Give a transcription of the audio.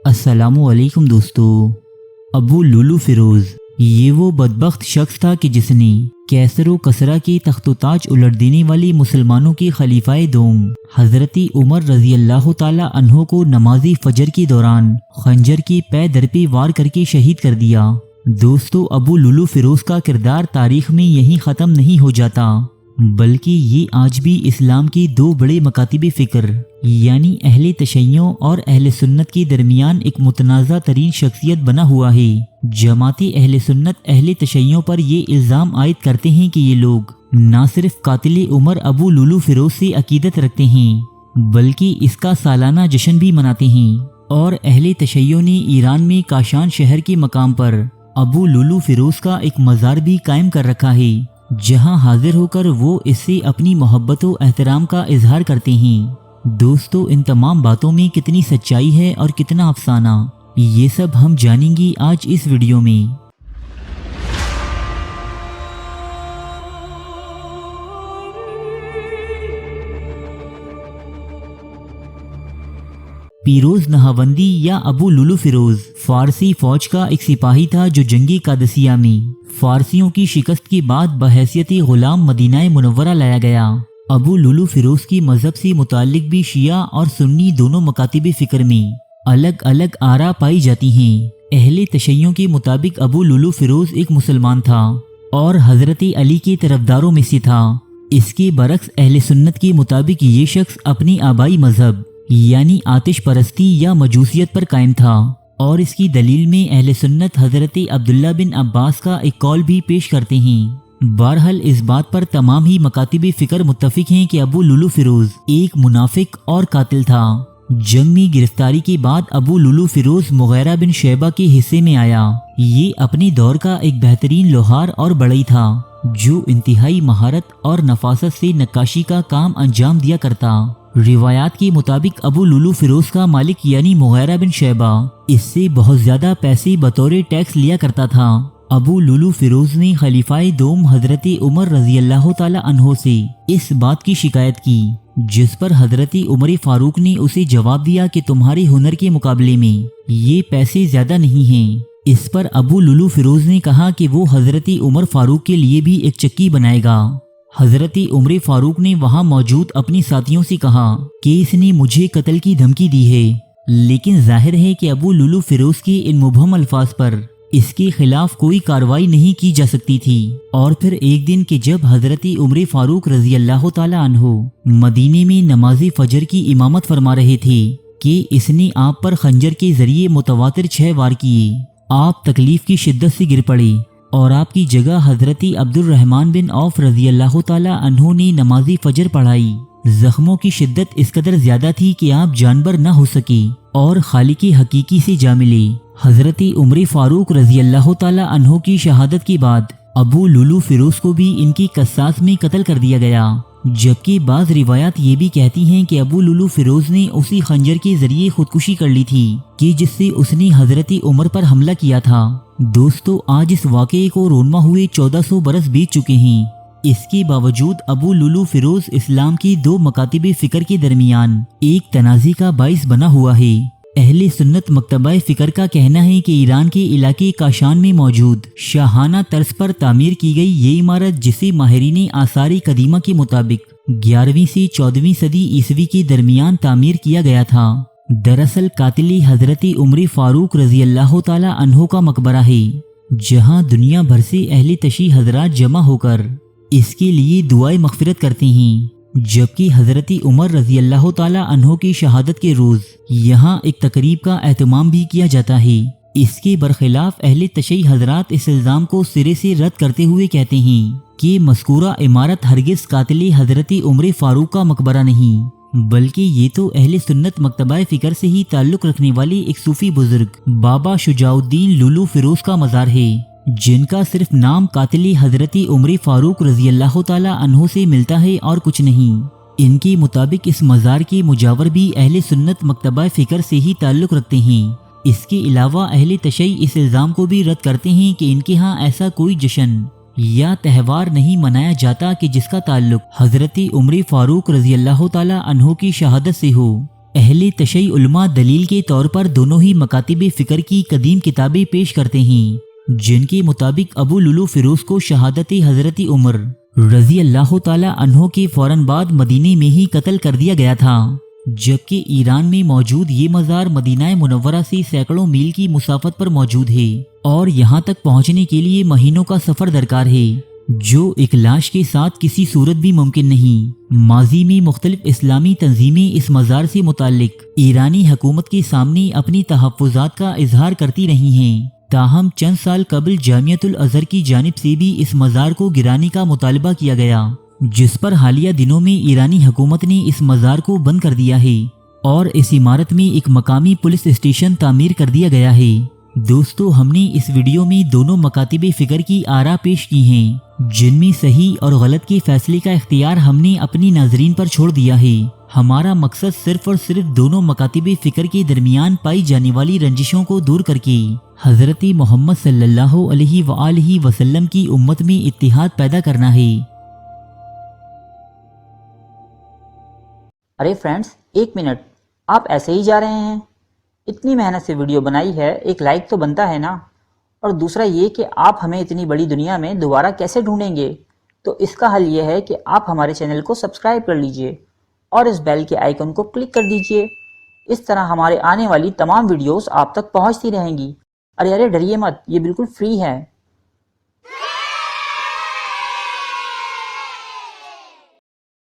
अस्सलामु अलैकुम दोस्तों। अबू लुलु फिरोज़ ये वो बदबख्त शख्स था कि जिसने कैसर व कसरा के तख्त-ओ-ताज उलट देने वाली मुसलमानों के खलीफाए दोम हज़रती उमर रज़ी अल्लाह ताला अन्हो को नमाज़ी फजर के दौरान खंजर की पै दर पे वार करके शहीद कर दिया। दोस्तों, अबू लुलु फिरोज़ का किरदार तारीख में यहीं ख़त्म नहीं हो जाता, बल्कि ये आज भी इस्लाम की दो बड़े मकातिबे फ़िक्र यानी अहले तशय्युं और अहले सुन्नत के दरमियान एक मुतनाज़ा तरीन शख्सियत बना हुआ है। जमाती अहले सुन्नत अहले तशय्युं पर ये इल्ज़ाम आयद करते हैं कि ये लोग न सिर्फ कातिल उमर अबू लुलु फिरोज़ से अकीदत रखते हैं, बल्कि इसका सालाना जश्न भी मनाते हैं। और अहले तशय्युं ने ईरान में काशान शहर के मकाम पर अबू लुलु फिरोज़ का एक मज़ार भी कायम कर रखा है, जहां हाजिर होकर वो इससे अपनी मोहब्बत व एहतराम का इजहार करते हैं। दोस्तों, इन तमाम बातों में कितनी सच्चाई है और कितना अफसाना, ये सब हम जानेंगे आज इस वीडियो में। पीरोज नहावंदी या अबू लुलु फिरोज फारसी फौज का एक सिपाही था जो जंगी कादसिया में फारसियों की शिकस्त के बाद बहैसियती गुलाम मदीना मुनव्वरा लाया गया। अबू लुलु फिरोज की मजहब से मुताल्लिक भी शिया और सुन्नी दोनों मकातिबे फिक्र में अलग अलग आरा पाई जाती हैं। अहले तशय्युं के मुताबिक अबू लुलु फिरोज एक मुसलमान था और हजरत अली के तरफदारों में से था। इसके बरक्स अहले सुन्नत के मुताबिक ये शख्स अपनी आबाई मजहब यानी आतिश परस्ती या मजूसियत पर कायम था, और इसकी दलील में अहले सुन्नत हजरत अब्दुल्ला बिन अब्बास का एक कौल भी पेश करते हैं। बहरहाल इस बात पर तमाम ही मकातिबे फिक्र मुत्तफिक हैं कि अबू लुलु फिरोज एक मुनाफिक और कातिल था। जंग में गिरफ्तारी के बाद अबू लुलु फिरोज मुगैरा बिन शैबा के हिस्से में आया। ये अपने दौर का एक बेहतरीन लोहार और बढ़ई था जो इंतहाई महारत और नफासत से नक्काशी का काम अंजाम दिया करता। रिवायात के मुताबिक अबू लुलु फिरोज का मालिक यानी मुगैरा बिन शैबा इससे बहुत ज्यादा पैसे बतौर टैक्स लिया करता था। अबू लुलु फिरोज ने खलीफाए दोम हजरत उमर रजी अल्लाह ताला अन्हो से इस बात की शिकायत की, जिस पर हजरत उमर फारूक ने उसे जवाब दिया कि तुम्हारे हुनर के मुकाबले में ये पैसे ज्यादा नहीं हैं। इस पर अबू लुलु फिरोज ने कहा कि वो हजरत उमर फारूक के लिए भी एक चक्की बनाएगा। हजरत उमर फारूक ने वहां मौजूद अपने साथियों से कहा कि इसने मुझे कत्ल की धमकी दी है, लेकिन जाहिर है कि अबू लुलु फिरोज के इन मुबहम अल्फाज पर इसके खिलाफ कोई कार्रवाई नहीं की जा सकती थी। और फिर एक दिन के जब हजरत उमर फारूक रजी अल्लाह ताला अन्हो मदीने में नमाज़ी फजर की इमामत फरमा रहे थे कि इसने आप पर खंजर के जरिए मुतवातिर 6 वार किए। आप तकलीफ की शिद्दत से गिर पड़े और आपकी जगह हजरत अब्दुर्रहमान बिन औफ रजी अल्लाह ताला अन्हो ने नमाज़ी फजर पढ़ाई। जख्मों की शिद्दत इस कदर ज्यादा थी कि आप जानबर न हो सके और खालिकी हकीकी से जा मिले। हजरत उमर फारूक रजी अल्लाह ताला अन्हो की शहादत के बाद अबू लुलु फिरोज को भी इनकी कसास में कत्ल कर दिया गया, जबकि बाज़ रिवायात ये भी कहती हैं कि अबू लुलु फिरोज ने उसी खंजर के जरिए खुदकुशी कर ली थी कि जिससे उसने हजरत उमर पर हमला किया था। दोस्तों, आज इस वाक़े को रोनमा हुए 1400 बरस बीत चुके हैं। इसके बावजूद अबू लुलु फिरोज इस्लाम की दो मकातिबे फिक्र के दरमियान एक तनाज़ी का बाइस बना हुआ है। अहले सुन्नत मकतबा फिक्र का कहना है कि ईरान के इलाके काशान में मौजूद शाहाना तर्ज पर तामीर की गई ये इमारत, जिसे माहिरीन आसारी कदीमा के मुताबिक 11वीं से 14वीं सदी ईसवी के दरमियान तामीर किया गया था, दरअसल कातिल हजरत उमर फारूक रजी अल्लाह ताला अन्हो का मकबरा है, जहां दुनिया भर से अहले तशी हजरात जमा होकर इसके लिए दुआए मगफिरत करते हैं। जबकि हजरत उमर रजी अल्लाह ताला अन्हो की शहादत के रोज यहाँ एक तकरीब का एहतमाम भी किया जाता है। इसके बरखिलाफ अहले तशय्युं हजरात इस इल्जाम को सिरे से रद्द करते हुए कहते हैं कि मज़कूरा इमारत हरगिज कातिल हजरत उमर फारूक का मकबरा नहीं, बल्कि ये तो अहले सुन्नत मकतबा फिक्र से ही ताल्लुक रखने वाली एक सूफी बुजुर्ग बाबा शुजाउद्दीन लुलु फिरोज का मज़ार है, जिनका सिर्फ नाम कातिल हजरत उमर फारूक रजी अल्लाह ताला अन्हो से मिलता है और कुछ नहीं। इनके मुताबिक इस मज़ार के मुजावर भी अहले सुन्नत मकतबा फिक्र से ही ताल्लुक रखते हैं। इसके अलावा अहले तशय्युं इस इल्ज़ाम को भी रद्द करते हैं कि इनके यहाँ ऐसा कोई जश्न या त्यौहार नहीं मनाया जाता कि जिसका ताल्लुक हजरत उमर फारूक रजी अल्लाह ताला अन्हो की शहादत से हो। اہل تشیع علماء دلیل کے طور پر دونوں ہی مکاتب فکر کی قدیم کتابیں پیش کرتے ہیں، جن کے مطابق ابو لولو فیروز کو شہادت حضرت عمر رضی اللہ تعالی عنہ کے فوراً بعد مدینے میں ہی قتل کر دیا گیا تھا، جبکہ ایران میں موجود یہ مزار مدینہ منورہ سے سینکڑوں میل کی مسافت پر موجود ہے اور یہاں تک پہنچنے کے لیے مہینوں کا سفر درکار ہے، جو ایک لاش کے ساتھ کسی صورت بھی ممکن نہیں۔ ماضی میں مختلف اسلامی تنظیمیں اس مزار سے متعلق ایرانی حکومت کے سامنے اپنی تحفظات کا اظہار کرتی رہی ہیں، تاہم چند سال قبل جامعۃ الازہر کی جانب سے بھی اس مزار کو گرانے کا مطالبہ کیا گیا، جس پر حالیہ دنوں میں ایرانی حکومت نے اس مزار کو بند کر دیا ہے اور اس عمارت میں ایک مقامی پولیس اسٹیشن تعمیر کر دیا گیا ہے۔ دوستو، ہم نے اس ویڈیو میں دونوں مکاتب فکر کی آراء پیش کی ہیں، جن میں صحیح اور غلط کے فیصلے کا اختیار ہم نے اپنی ناظرین پر چھوڑ دیا ہے۔ ہمارا مقصد صرف اور صرف دونوں مکاتب فکر کے درمیان پائی جانے والی رنجشوں کو دور کر کے حضرت محمد صلی اللہ علیہ وآلہ وسلم کی امت میں اتحاد پیدا کرنا ہے۔ ارے فرینڈز، ایک منٹ، آپ ایسے ہی جا رہے ہیں؟ اتنی محنت سے ویڈیو بنائی ہے، ایک لائک تو بنتا ہے نا؟ اور دوسرا یہ کہ آپ ہمیں اتنی بڑی دنیا میں دوبارہ کیسے ڈھونڈیں گے؟ تو اس کا حل یہ ہے کہ آپ ہمارے چینل کو سبسکرائب کر لیجئے اور اس بیل کے آئیکن کو کلک کر دیجئے۔ اس طرح ہمارے آنے والی تمام ویڈیوز آپ تک پہنچتی رہیں گی۔ ارے ڈریے مت، یہ بالکل فری ہے۔